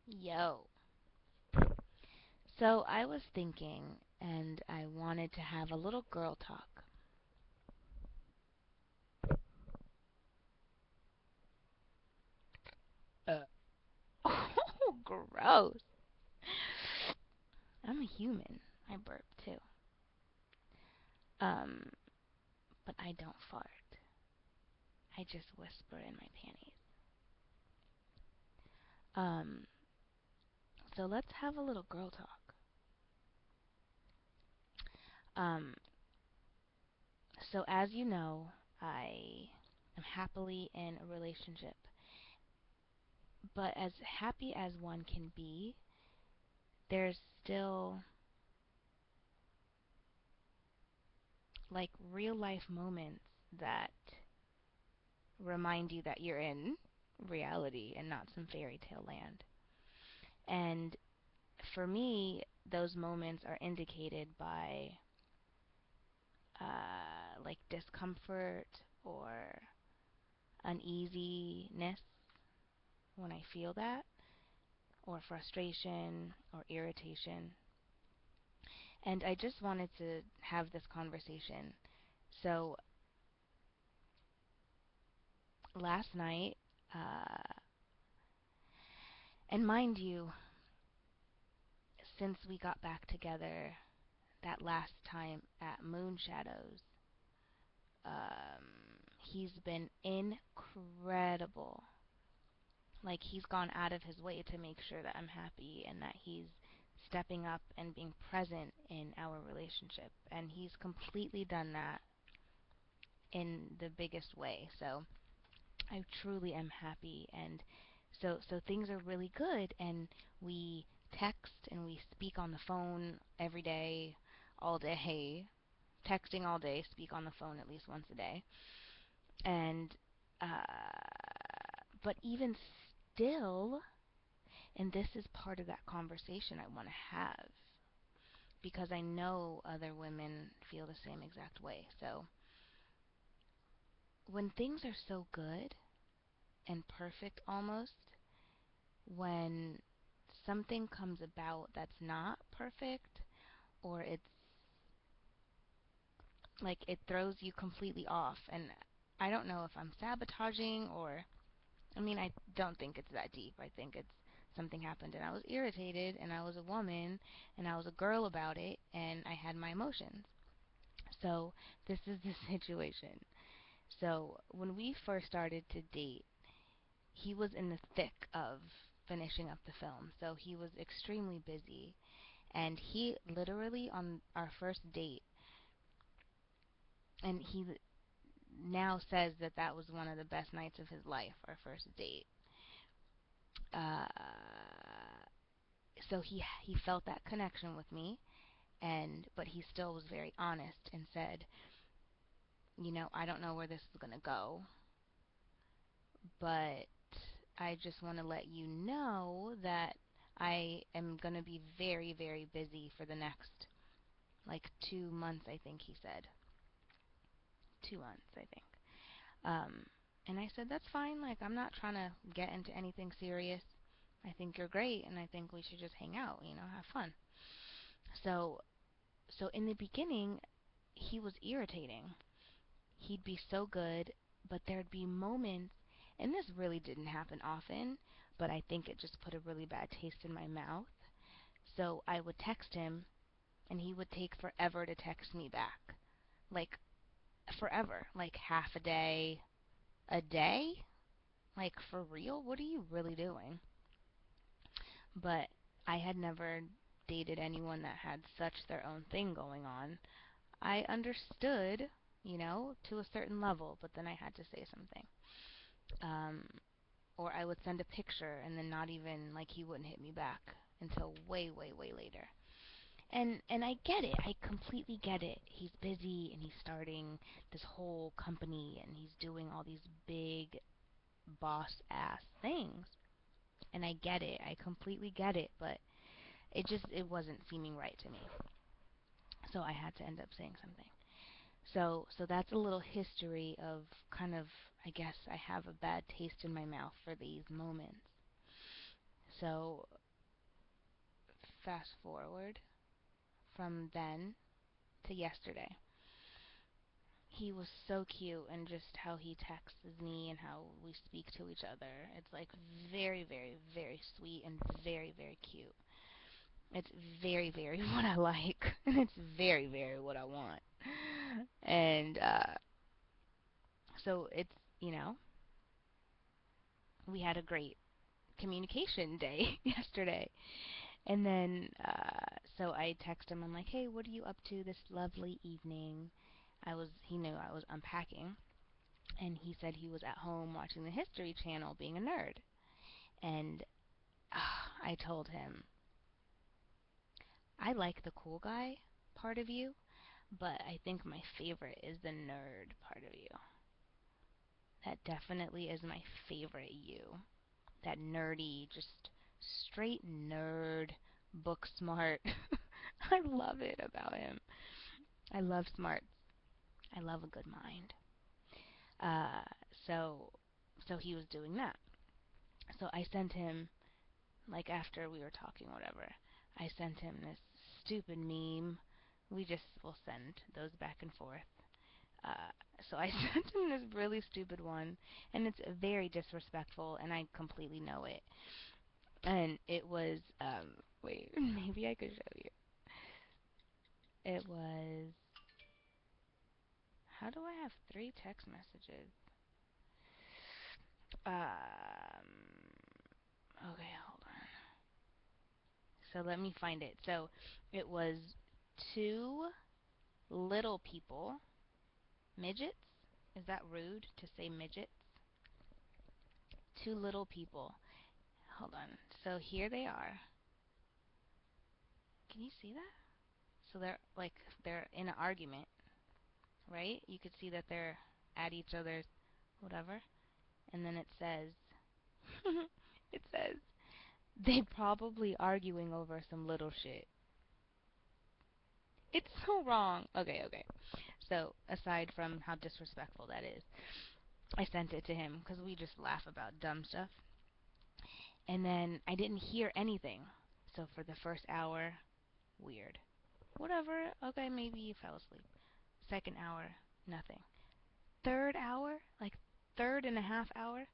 Yo. So I was thinking, and I wanted to have a little girl talk. Uh. Oh, gross. I'm a human. I burp too. Um, but I don't fart. I just whisper in my panties. Um, so let's have a little girl talk. Um, so as you know, I am happily in a relationship. But as happy as one can be, there's still like real life moments that remind you that you're in reality and not some fairy tale land. And for me, those moments are indicated by like discomfort or uneasiness when I feel that, or frustration or irritation. And I just wanted to have this conversation. So last night, uh, and mind you, since we got back together that last time at Moon Shadows, he's been incredible. Like, he's gone out of his way to make sure that I'm happy and that he's stepping up and being present in our relationship. And he's completely done that in the biggest way. So I truly am happy. And so things are really good. And we text and we speak on the phone every day, all day, texting all day, speak on the phone at least once a day. And but even still, and this is part of that conversation I want to have because I know other women feel the same exact way. So when things are so good and perfect almost, when something comes about that's not perfect, or it's like it throws you completely off, and I don't know if I'm sabotaging or, I mean, I don't think it's that deep. I think it's something happened and I was irritated and I was a woman and I was a girl about it and I had my emotions. So this is the situation. So when we first started to date, he was in the thick of finishing up the film. So he was extremely busy. And he literally, on our first date, and he now says that that was one of the best nights of his life, our first date. Uh, so he felt that connection with me, and but he still was very honest and said, I don't know where this is gonna go, but I just want to let you know that I am gonna be very, very busy for the next like 2 months. I think he said 2 months. I think. Um, and I said that's fine. Like, I'm not trying to get into anything serious. I think you're great, and I think we should just hang out. Have fun. So so in the beginning, he was irritating. He'd be so good, but there'd be moments, and this really didn't happen often, but I think it just put a really bad taste in my mouth. So I would text him, and he would take forever to text me back. Like, forever. Like, half a day, a day? Like, for real? What are you really doing? But I had never dated anyone that had such their own thing going on. I understood, to a certain level, but then I had to say something. Um, or I would send a picture and then not even like he wouldn't hit me back until way, way, way later. And I get it. I completely get it. He's busy and he's starting this whole company and he's doing all these big boss ass things. And I get it. I completely get it, but it wasn't seeming right to me. So I had to end up saying something. So that's a little history of kind of, I guess I have a bad taste in my mouth for these moments. So fast forward from then to yesterday. He was so cute, and just how he texts me and how we speak to each other. It's like very, very, very sweet and very, very cute. It's very, very what I like, and it's very, very what I want. And so it's, you know, we had a great communication day yesterday. And then, so I text him. I'm like, "Hey, what are you up to this lovely evening?" He knew I was unpacking, and he said he was at home watching the History Channel, being a nerd. And I told him, I like the cool guy part of you, but I think my favorite is the nerd part of you. That definitely is my favorite you. That nerdy, just straight nerd, book smart. I love it about him. I love smarts. I love a good mind. Uh, so, so he was doing that. So I sent him, like after we were talking, whatever. I sent him this stupid meme. We just will send those back and forth. Uh, so I sent him this really stupid one, and it's very disrespectful, and I completely know it. And it was, wait, maybe I could show you. It was, how do I have three text messages? Okay, hold on. So let me find it. So it was two little people, midgets. Is that rude to say midgets? Two little people. Hold on. So here they are. Can you see that? So they're in an argument, right? You could see that they're at each other's whatever. And then it says it says they probably arguing over some little shit. It's so wrong. Okay, okay. So aside from how disrespectful that is, I sent it to him because we just laugh about dumb stuff. And then I didn't hear anything. So for the first hour, weird. Whatever. Okay, maybe he fell asleep. Second hour, nothing. Third hour, like third and a half hour,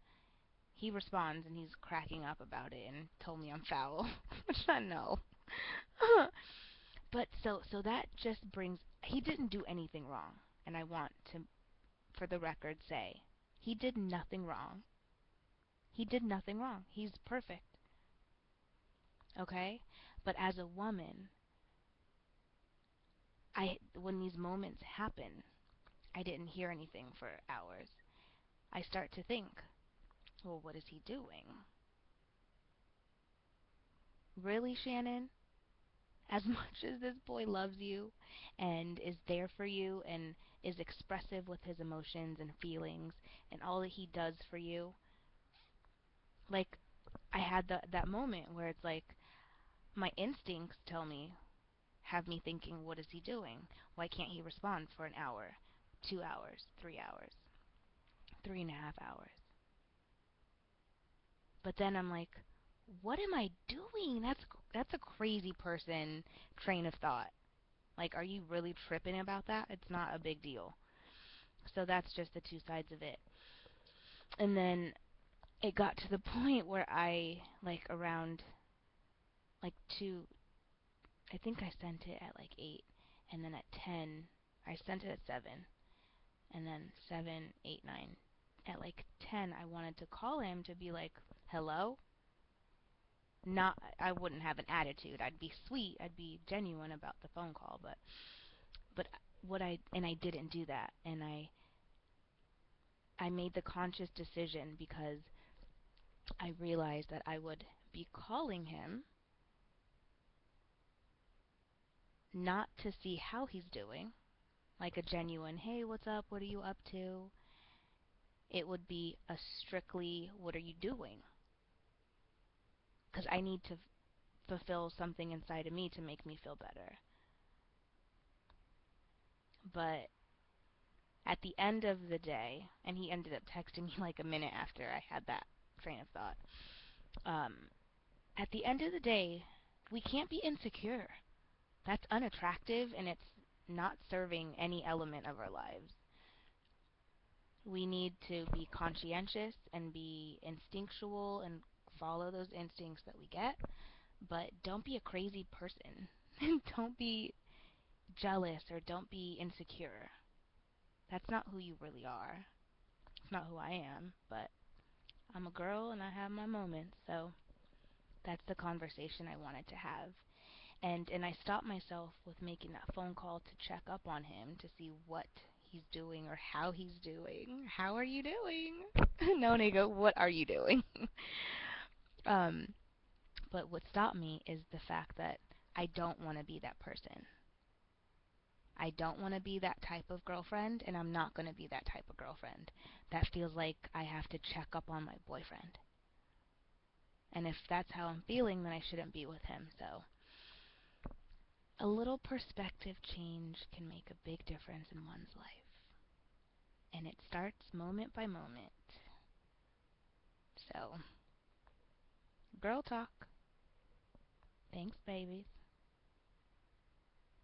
he responds and he's cracking up about it and told me I'm foul, which I know. But so that just brings, he didn't do anything wrong, and I want to, for the record, say he did nothing wrong. He did nothing wrong. He's perfect, okay? But as a woman, I when these moments happen, I didn't hear anything for hours. I start to think, well, what is he doing? Really, Shannon? As much as this boy loves you and is there for you and is expressive with his emotions and feelings and all that he does for you, like I had that moment where it's like my instincts tell me, have me thinking, what is he doing? Why can't he respond for an hour, 2 hours, 3 hours, 3.5 hours? But then I'm like, what am I doing? That's a crazy person train of thought. Like, are you really tripping about that? It's not a big deal. So that's just the two sides of it. And then it got to the point where I, like, around, like, 2, I think I sent it at, like, 8. And then at 10, I sent it at 7. And then 7, 8, 9. At, like, 10, I wanted to call him to be like, hello? Not, I wouldn't have an attitude. I'd be sweet. I'd be genuine about the phone call. But and I didn't do that. And I made the conscious decision because I realized that I would be calling him not to see how he's doing, like a genuine, hey, what's up? What are you up to? It would be a strictly, what are you doing? Because I need to fulfill something inside of me to make me feel better. But at the end of the day, and he ended up texting me like a minute after I had that train of thought. Um, at the end of the day, We can't be insecure. That's unattractive and it's not serving any element of our lives. We need to be conscientious and be instinctual and follow those instincts that we get, but don't be a crazy person. Don't be jealous or don't be insecure. That's not who you really are. It's not who I am, but I'm a girl and I have my moments, so that's the conversation I wanted to have. And I stopped myself with making that phone call to check up on him to see what he's doing or how he's doing. How are you doing? No, Nigo, what are you doing? um, but what stopped me is the fact that I don't want to be that person. I don't want to be that type of girlfriend, and I'm not going to be that type of girlfriend. That feels like I have to check up on my boyfriend. And if that's how I'm feeling, then I shouldn't be with him. So a little perspective change can make a big difference in one's life. And it starts moment by moment. So, girl talk. Thanks, babies.